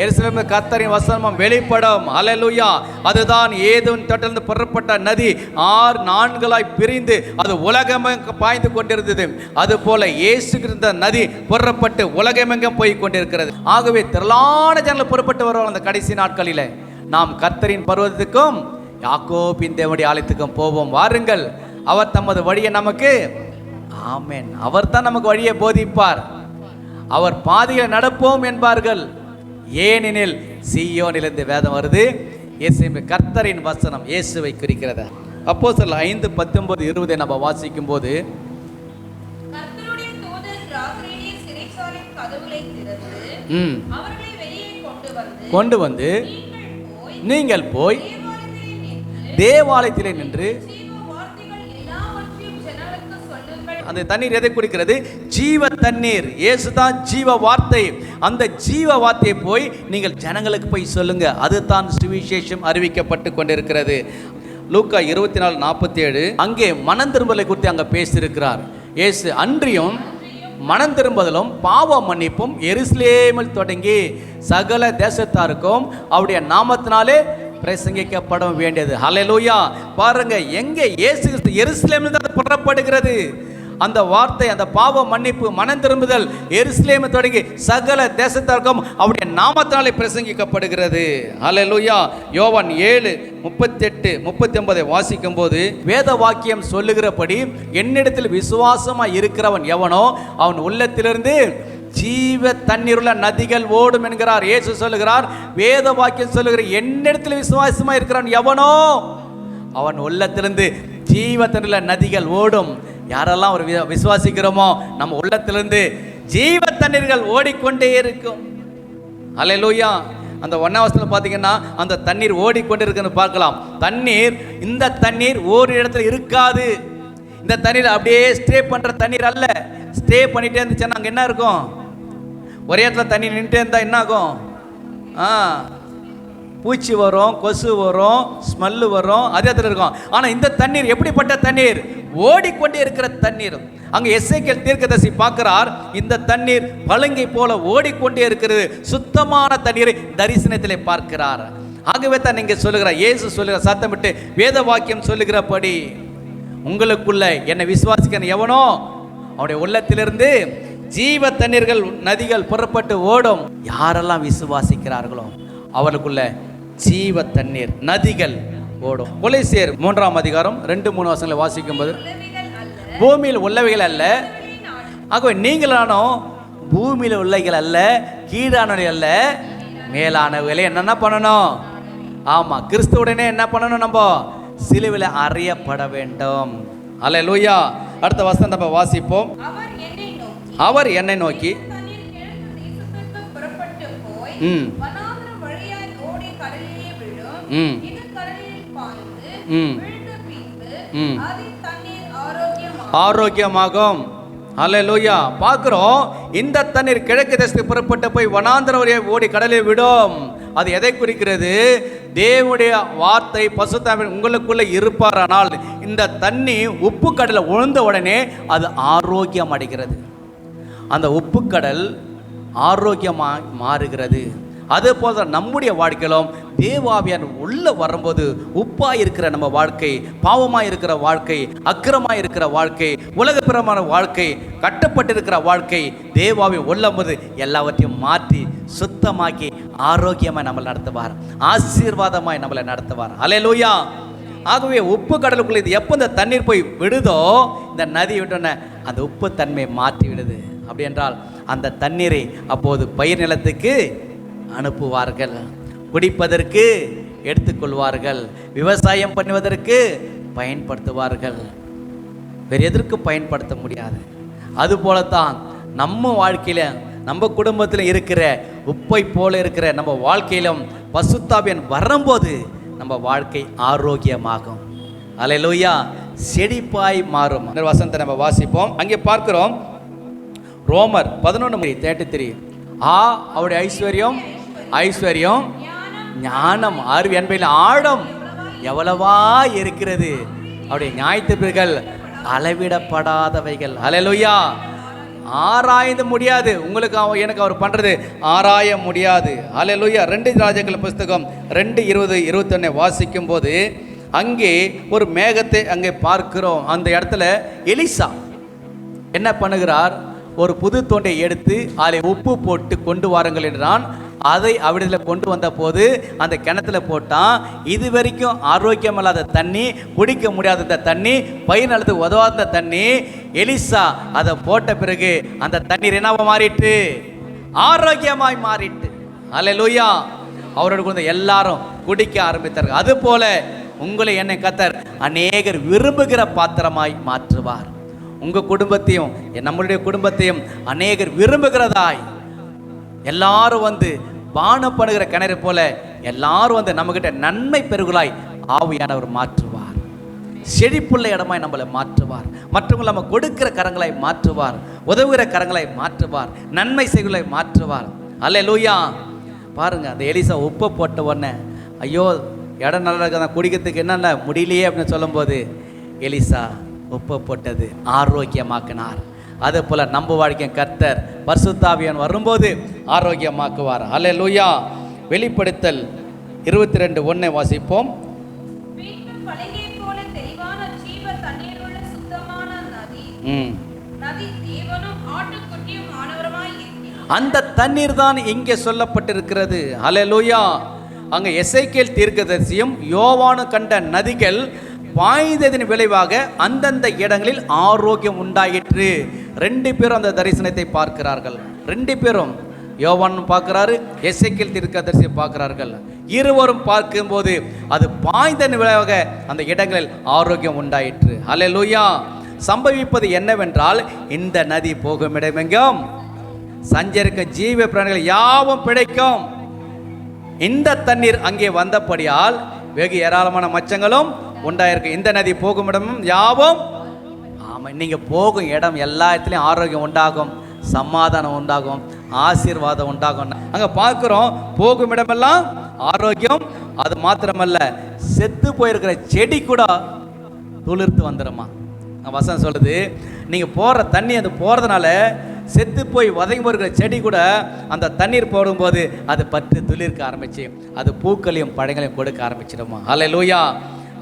எருசலேமில் கர்த்தரின் வசனமும் வெளிப்படும். அல்லேலூயா. அதுதான் ஏதேன் தோட்டத்திலிருந்து புறப்பட்ட நதி 6 நான்களாய் பிரிந்து அது உலகமெங்கும் பாய்ந்து கொண்டிருந்தது. அதுபோல இயேசு கிறிஸ்து நதி புறப்பட்டு உலகமெங்கும் போய் கொண்டிருக்கிறது. ஆகவே திரளான ஜனங்கள் புறப்பட்டு வருவாங்க அந்த கடைசி நாட்களில். நாம் கர்த்தரின் பர்வதத்துக்கும் யாக்கோபின் தேவனுடைய ஆலயத்துக்கும் போவோம், வாருங்கள். அவர் தமது வழியை நமக்கு, ஆமென், அவர் தான் நமக்கு வழியை போதிப்பார். அவர் பாதையில் நடப்போம் என்பார்கள். ஏனெனில் சீயோனிலிருந்து வேதம் வருது, இயேசு கர்த்தரின் வசனம் இயேசுவை குறிக்கிறது. அப்போஸ்தலர் 5:19-20 நம்ம வாசிக்கும் போது, கொண்டு வந்து நீங்கள் போய் தேவாலயத்திலே நின்று அந்த தண்ணீர் எதை குறிக்கிறது? ஜீவ தண்ணீர். இயேசு தான் ஜீவ வார்த்தை. அந்த ஜீவ வார்த்தையை போய் நீங்கள் ஜனங்களுக்கு போய் சொல்லுங்க. அதுதான் சுவிசேஷம் அறிவிக்கப்பட்டு கொண்டிருக்கிறது. லூக்கா 24:47 அங்கே மனம் திரும்பலை குறித்து அங்கே பேசியிருக்கிறார் இயேசு. அன்றியும் மனம் திரும்புதலும் பாவ மன்னிப்பும் எருசலேமில் தொடங்கி சகல தேசத்தாருக்கும் அவருடைய நாமத்தினாலே பிரசங்கிக்கப்பட வேண்டியது. ஹல்லேலூயா. பாருங்க, எங்கே இயேசு கிறிஸ்து எருசலேமில் தான் புறப்படுகிறது. அந்த வார்த்தை, அந்த பாவ மன்னிப்பு, மனம் திரும்புதல் எருசலேமை தொடங்கி சகல தேசத்தாருக்கும் அவருடைய நாமத்தினாலே பிரசங்கிக்கப்படுகிறது. ஹல்லேலூயா. யோவான் 7:38-39 வாசிக்கும் போது, வேத வாக்கியம் சொல்லுகிறபடி என்னிடத்தில் விசுவாசமாய் இருக்கிறவன் எவனோ அவன் உள்ளத்திலிருந்து ஜீவ தண்ணீருள்ள நதிகள் ஓடும் என்கிறார் இயேசு சொல்லுகிறார். வேத வாக்கியம் சொல்லுகிற என்னிடத்தில் விசுவாசமாய் இருக்கிறவன் எவனோ அவன் உள்ளத்திலிருந்து ஜீவ தண்ணீருள்ள நதிகள் ஓடும். யாரெல்லாம் ஒரு விசுவாசிக்கிறோமோ நம்ம உள்ளத்திலிருந்து ஜீவ தண்ணீர்கள் ஓடிக்கொண்டே இருக்கும். ஹல்லேலூயா. அந்த 1ஆம் வசனத்துல பார்த்தீங்கன்னா அந்த தண்ணீர் ஓடிக்கொண்டே இருக்குன்னு பார்க்கலாம். தண்ணீர், இந்த தண்ணீர் ஒரு இடத்துல இருக்காது. இந்த தண்ணீர் அப்படியே ஸ்டே பண்ற தண்ணீர் அல்ல. ஸ்டே பண்ணிட்டே இருந்துச்சுன்னா அங்கே என்ன இருக்கும்? ஒரே இடத்துல தண்ணி நின்றுட்டே இருந்தால் என்ன ஆகும்? பூச்சி வரும், கொசு வரும், ஸ்மெல்லு வரும், அதே இடத்துல இருக்கும். ஆனால் இந்த தண்ணீர் எப்படிப்பட்ட தண்ணீர்? ஓடிக்கொண்டே இருக்கிற தண்ணீர். அங்கே எசேக்கியேல் தீர்க்கதரிசி பார்க்கிறார், இந்த தண்ணீர் பளிங்கை போல ஓடிக்கொண்டே இருக்கிறது. சுத்தமான தண்ணீரை தரிசனத்திலே பார்க்கிறார். ஆகவே தான் நீங்க சொல்லுகிறார், இயேசு சொல்லுகிற சத்தமிட்டு வேத வாக்கியம் சொல்லுகிறபடி, உங்களுக்குள்ள என்னை விசுவாசிக்க எவனோ அவனுடைய உள்ளத்திலிருந்து ஜீவ தண்ணீர்கள் நதிகள் புறப்பட்டு ஓடும். யாரெல்லாம் விசுவாசிக்கிறார்களோ அவர்களுக்குள்ள ஜீவ தண்ணீர் நதிகள் ஓடும். கொலைசேர் 3ஆம் அதிகாரம் 2-3 வசனங்களை வாசிக்கும் போது, பூமியில் உள்ளவைகள் அல்ல, ஆகவே நீங்களானோ பூமியில் உள்ளவைகள் அல்ல, கீழானவை அல்ல, மேலானவைகளை என்ன பண்ணணும்? ஆமா, கிறிஸ்துவுடனே என்ன பண்ணணும்? நம்ம சிலுவையில் அறையப்பட வேண்டும். அல்லேலூயா. அடுத்த வசனம் நம்ம வாசிப்போம். அவர் என்னை நோக்கி ஆரோக்கியமாகும். அல்லேலூயா. பார்க்கிறோம், இந்த தண்ணீர் கிழக்கு தேசத்துக்கு புறப்பட்டு போய் வனாந்தர வழியை ஓடி கடலில் விடும். அது எதை குறிக்கிறது? தேவனுடைய வார்த்தை பசுத்தாவின் உங்களுக்குள்ள இருப்பாரானால் இந்த தண்ணி உப்பு கடலை உழுந்த உடனே அது ஆரோக்கியம் அடைகிறது. அந்த உப்பு கடல் ஆரோக்கியமாக மாறுகிறது. அதே போல நம்முடைய வாழ்க்கையிலும் தேவாவியான் உள்ள வரும்போது உப்பாக இருக்கிற நம்ம வாழ்க்கை, பாவமாக இருக்கிற வாழ்க்கை, அக்கிரமாக இருக்கிற வாழ்க்கை, உலகப்பிரமான வாழ்க்கை, கட்டப்பட்டிருக்கிற வாழ்க்கை, தேவாவியம் உள்ளம்போது எல்லாவற்றையும் மாற்றி சுத்தமாக்கி ஆரோக்கியமாக நம்மளை நடத்துவார், ஆசீர்வாதமாய் நம்மளை நடத்துவார். அல்லேலூயா. ஆகவே உப்பு கடலுக்குள்ள இது எப்போ இந்த தண்ணீர் போய் விடுதோ, இந்த நதி விட்டோன்னே அந்த உப்பு தன்மையை மாற்றி விடுது. அப்படி என்றால் அந்த தண்ணீரை அப்போது பயிர் நிலத்துக்கு அனுப்புவார்கள், குடிப்பதற்கு எடுத்துக்கொள்வார்கள், விவசாயம் பண்ணுவதற்கு பயன்படுத்துவார்கள். வேறு எதற்கு பயன்படுத்த முடியாது. அதுபோலத்தான் நம்ம வாழ்க்கையில், நம்ம குடும்பத்தில் இருக்கிற உப்பை போல இருக்கிற நம்ம வாழ்க்கையிலும் பசுத்தாவியன் வரும்போது நம்ம வாழ்க்கை ஆரோக்கியமாகும். அல்லேலூயா. செழிப்பாய் மாறும். வசனத்தை நம்ம வாசிப்போம். அங்கே பார்க்கிறோம், ரோமர் 11:33. அவருடைய ஐஸ்வர்யம், ஐஸ்வர்யம், ஞானம், அறிவு என்பதில் ஆழம் எவ்வளவா இருக்கிறது. அவருடைய நியாயத்தீர்ப்புகள் அளவிடப்படாதவைகள். அல்லேலூயா. ஆராய்ந்து முடியாது. உங்களுக்கு எனக்கு அவர் பண்றது ஆராய முடியாது. அல்லேலூயா. 2 ராஜாக்கள் புஸ்தகம் 2:20-21 வாசிக்கும் போது அங்கே ஒரு மேகத்தை அங்கே பார்க்கிறோம். அந்த இடத்துல எலிசா என்ன பண்ணுகிறார்? ஒரு புது தோண்டை எடுத்து அதில் உப்பு போட்டு கொண்டு வாருங்கள் என்றான். அதை அவ்விடத்தில் கொண்டு வந்த போது அந்த கிணத்துல போட்டான். இது வரைக்கும் ஆரோக்கியம் இல்லாத தண்ணி, குடிக்க முடியாத தண்ணி, பயிர் நிலத்துக்கு உதவாத தண்ணி, எலிசா அதை போட்ட பிறகு அந்த தண்ணீர் என்னவா மாறிட்டு? ஆரோக்கியமாய் மாறிட்டு. அல்லேலூயா. அவரோட கூட எல்லாரும் குடிக்க ஆரம்பித்தார்கள். அது போல உங்களை என்னை கர்த்தர் அநேகர் விரும்புகிற பாத்திரமாய் மாற்றுவார். உங்க குடும்பத்தையும் நம்மளுடைய குடும்பத்தையும் அநேகர் விரும்புகிறதாய், எல்லாரும் வந்து பானம் பண்ணுகிற கிணறு போல எல்லாரும் வந்து நம்மகிட்ட நன்மை பெருகலாய் ஆவியானவர் மாற்றுவார். செழிப்புள்ள இடமாய் நம்மளை மாற்றுவார். மற்றவங்களை நம்ம கொடுக்கிற கரங்களை மாற்றுவார். உதவுகிற கரங்களை மாற்றுவார். நன்மை செய்களை மாற்றுவார். அல்லேலூயா. பாருங்க, அந்த எலிசா உப்பை போட்ட உடனே ஐயோ இடம் நல்லா இருக்க, குடிக்கிறதுக்கு என்னென்ன முடியலையே அப்படின்னு சொல்லும்போது எலிசா உப்பை போட்டது ஆரோக்கியமாக்கினார். அதே போல நம்ம வாழ்க்கை கர்த்தர் பரிசுத்த ஆவியானவர் வரும்போது ஆரோக்கியமாக்குவார். அல்லேலூயா. வெளிப்படுத்தல் 22:1 வாசிப்போம். அந்த தண்ணீர் தான் இங்கே சொல்லப்பட்டிருக்கிறது. அல்லேலூயா. அங்கே எசேக்கியேல் தீர்க்கதரிசியும் யோவானும் கண்ட நதிகள் பாய்ந்ததின் விளைவாக அந்தந்த இடங்களில் ஆரோக்கியம் உண்டாயிற்று. 2 பேரும் அந்த தரிசனத்தை பார்க்கிறார்கள். 2 பேரும், யோவான் பார்க்கிறாரு, எசேக்கியேல் தீர்க்கதரிசி பார்க்கிறார்கள். இருவரும் பார்க்கும்போது அது பாய்ந்ததின் விளைவாக அந்த இடங்களில் ஆரோக்கியம் உண்டாயிற்று. அல்லேலூயா. சம்பவிப்பது என்னவென்றால், இந்த நதி போகும் இடமெங்கும் சஞ்சரிக்க ஜீவ பிராணிகள் யாவும் பிழைக்கும். இந்த தண்ணீர் அங்கே வந்தபடியால் வெகு ஏராளமான மச்சங்களும் உண்டாயிருக்கு. இந்த நதி போகும் இடமும் யாவும், ஆமாம், நீங்க போகும் இடம் எல்லா இடத்துலையும் ஆரோக்கியம் உண்டாகும், சமாதானம் உண்டாகும், ஆசீர்வாதம் உண்டாகும். அங்க பார்க்கிறோம், போகும் இடமெல்லாம் ஆரோக்கியம். அது மாத்திரமல்ல, செத்து போயிருக்கிற செடி கூட துளிர்த்து வந்துடுமா. வசனம் சொல்லுது, நீங்க போற தண்ணி அது போறதுனால செத்து போய் வதங்கி போகிற செடி கூட அந்த தண்ணீர் போடும்போது அது பற்று துளிர்க்க ஆரம்பிச்சு அது பூக்களையும் பழங்களையும் கொடுக்க ஆரம்பிச்சிடுமா. அல்லேலூயா.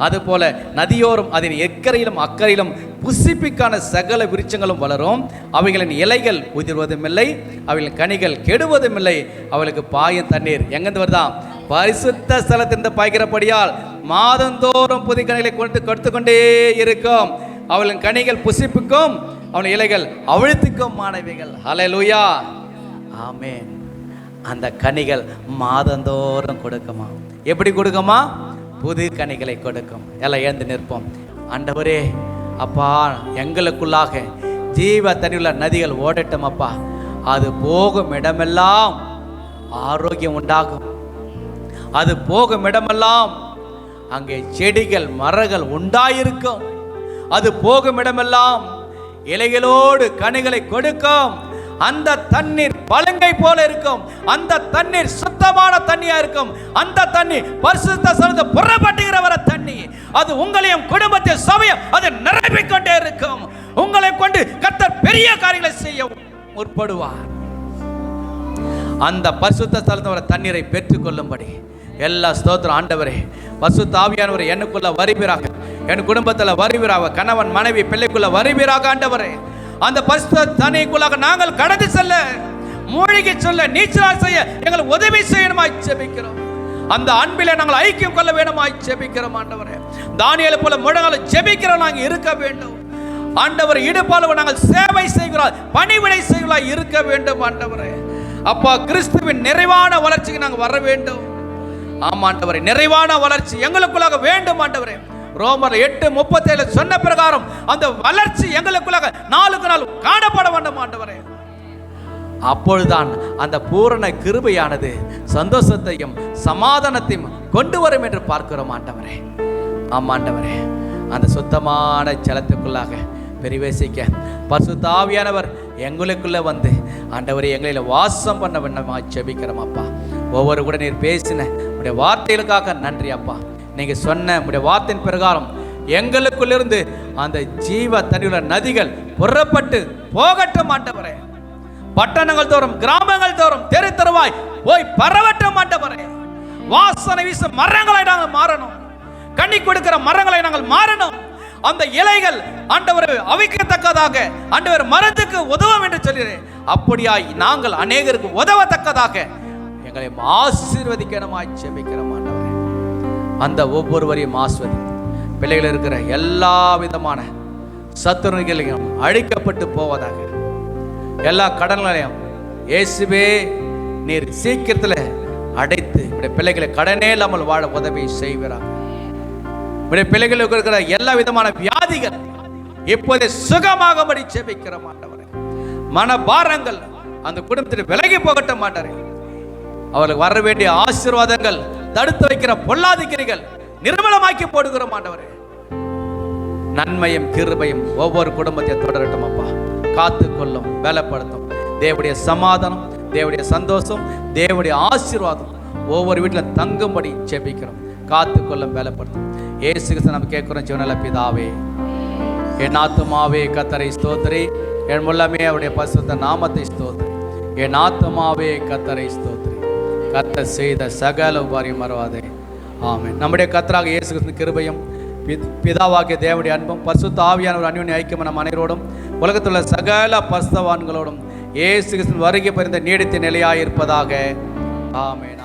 அதுபோல நதியோரம் அதன் எக்கரையிலும் அக்கறையிலும் புசிப்பிக்கான சகல விருட்சங்களும் வளரும். அவைகளின் இலைகள் உதிர்வதும் இல்லை, அவைகளின் கனிகள் கெடுவதும் இல்லை. அவளுக்கு பாயும் தண்ணீர் எங்கிருந்து வருதான்? பரிசுத்த ஸ்தலத்திலிருந்து பாய்கிறபடியால் மாதந்தோறும் புதிய கனிகளை கொடுத்து கொண்டே இருக்கும். அவளின் கனிகள் புசிப்புக்கும், அவன் இலைகள் அவிழ்த்துக்கும் மாணவிகள். அல்லேலூயா. ஆமென். அந்த கனிகள் மாதந்தோறும் கொடுக்குமா. எப்படி கொடுக்குமா? புது கனிகளை கொடுக்கும். எல்லாம் எழுந்து நிற்போம். ஆண்டவரே, அப்பா, எங்களுக்குள்ளாக ஜீவ தண்ணியுள்ள நதிகள் ஓடட்டும் அப்பா. அது போகும் இடமெல்லாம் ஆரோக்கியம் உண்டாகும். அது போகும் இடமெல்லாம் அங்கே செடிகள் மரங்கள் உண்டாயிருக்கும். அது போகும் இடமெல்லாம் இலைகளோடு கனிகளை கொடுக்கும். அந்த தண்ணீர் பழங்கை போல இருக்கும். அந்த தண்ணீர் சுத்தமான தண்ணியா இருக்கும். அந்த தண்ணீர் பரிசுத்த ஸ்தலத்திலிருந்து புறப்பட்டுகிற வர தண்ணி. அது உங்களையும் குடும்பத்தையும் சபையும் அது நிரப்பிக் கொண்டே இருக்கும். உங்களை கொண்டு கர்த்தர் பெரிய காரியங்களை செய்ய முற்படுவார். அந்த பரிசுத்த ஸ்தலத்திலிருந்து வர தண்ணீரை பெற்றுக் கொள்ளும்படி எல்லா ஸ்தோத்திரம். ஆண்டவரே, பரிசுத்த ஆவியானவரே எனக்குள்ள வருவீராக, என் குடும்பத்தில் வருவீராக, கணவன் மனைவி பிள்ளைக்குள்ள வருவீராக. ஆண்டவரே, அந்த பரிசுத்த தண்ணிக்குள்ளாக நாங்கள் கடந்து செல்ல, மூழ்கி செல்ல, நீச்சல் செய்ய எங்களுக்கு உதவி செய்யணுமாய் ஜெபிக்கிறோம். அந்த அன்பிலே நாங்கள் ஐக்கியம் கொள்ள வேண்டுமாய் ஜெபிக்கிறோம். ஆண்டவரே, தானியேலை போல முழங்கால ஜெபிக்கிறோம் நாங்கள் இருக்க வேண்டும். ஆண்டவர், இடுபால நாங்கள் சேவை செய்கிறோம், பணிவிடை செய்கிறோம் இருக்க வேண்டும். ஆண்டவரே, அப்பா, கிறிஸ்துவின் நிறைவான வளர்ச்சிக்கு நாங்கள் வர வேண்டும். ஆமா ஆண்டவரே, நிறைவான வளர்ச்சி எங்களுக்குள்ளாக வேண்டும். ஆண்டவரே, ரோமர் 8:37 சொன்ன பிரகாரம் அந்த வளர்ச்சி எங்களுக்குள்ளாக நாளுக்கு நாள் காணப்பட வேண்டும். ஆண்டவரே, அப்பொழுதுதான் அந்த பூரண கிருபையானது சந்தோஷத்தையும் சமாதானத்தையும் கொண்டு வரும் என்று பார்க்கிறோம். ஆண்டவரே, ஆமா ஆண்டவரே, அந்த சுத்தமான ஜலத்துக்குள்ளாக பிரவேசிக்க பரிசுத்த ஆவியானவர் எங்களுக்குள்ள வந்து ஆண்டவரே எங்களில் வாசம் பண்ண வேண்டுமா ஜெபிக்கிறோம். அப்பா, ஒவ்வொரு கூட நீர் பேசின உடைய வார்த்தைகளுக்காக நன்றி. அப்பா, நீங்க சொன்ன உடைய வார்த்தையின் பிரகாரம் எங்களுக்குள்ளிருந்து அந்த ஜீவ தண்ணியுள்ள நதிகள் புறப்பட்டு போகட்டும். ஆண்டவரே, பட்டணங்கள் தோறும் கிராமங்கள் தோறும் தெரு தெருவாய் போய் பரவட்டும். ஆண்டவரே, வாசனை வீசும் மரங்களை நாங்கள் மாறணும். கனி கொடுக்கிற மரங்களை நாங்கள் மாறணும். அந்த இலைகள் ஆண்டவர் அவிக்கத்தக்கதாக, ஆண்டவர் மரத்துக்கு உதவும் என்று சொல்கிறேன். அப்படியாய் நாங்கள் அநேகருக்கு உதவத்தக்கதாக எங்களை ஆசீர்வதிக்கணுமாய் ஜெபிக்கிறோம் ஆண்டவரே. அந்த ஒவ்வொருவரையும் ஆஸ்வதி. பிள்ளைகள் இருக்கிற எல்லா விதமான சத்துருக்களையும் அழிக்கப்பட்டு போவதாக. எல்லா கடன்களையும் இயேசுவே நீர் சீக்கிரத்தில் அடைத்து இப்படி பிள்ளைகளை கடனே இல்லாமல் வாழ உதவி செய்கிறார். இப்படி பிள்ளைகளுக்கு இருக்கிற எல்லா விதமான வியாதிகள் இப்போதே சுகமாகபடி ஜெபிக்கிற மாட்டவரே. மனபாரங்கள் அந்த குடும்பத்தில் விலகி போகட்ட மாட்டாரே. அவர்களுக்கு வர வேண்டிய ஆசீர்வாதங்கள் தடுத்து வைக்கிற பொல்லாதிக்கிரிகள் நிர்மலமாக்கி போடுகிற மாட்டவரே. நன்மையும் கிருபையும் ஒவ்வொரு குடும்பத்தை தொடரட்டும் அப்பா. காத்து கொள்ளும், பலப்படுத்தும். தேவனுடைய சமாதானம், தேவனுடைய சந்தோஷம், தேவனுடைய ஆசீர்வாதம் ஒவ்வொரு வீட்டில் தங்கும்படி ஜெபிக்கிறோம். காத்து கொள்ளும், பலப்படுத்தும். இயேசு கிறிஸ்து நம்ம கேட்கிறோம் ஜீவனுள்ள பிதாவே. என் ஆத்துமாவே கர்த்தரை ஸ்தோத்திரி, என் முள்ளமே அவருடைய பரிசுத்த நாமத்தை ஸ்தோத்திரி. என் ஆத்துமாவே கர்த்தரை ஸ்தோத்திரி, கர்த்தர் செய்த சகல உபாரியம் மறவாதே. ஆமென். நம்முடைய கர்த்தராக இயேசு கிறிஸ்து கிருபையும் பிதாவாகிய தேவனுடைய அன்பும் பரிசுத்த ஆவியானவர் அன்யோன்ய ஐக்கியம் நம் அனைவரோடும் உலகத்துள்ள சகல பரிசுத்தவான்களோடும் இயேசு கிறிஸ்து வருகை பரிந்த நீடித்த நிலையாயிருப்பதாக. ஆமென்.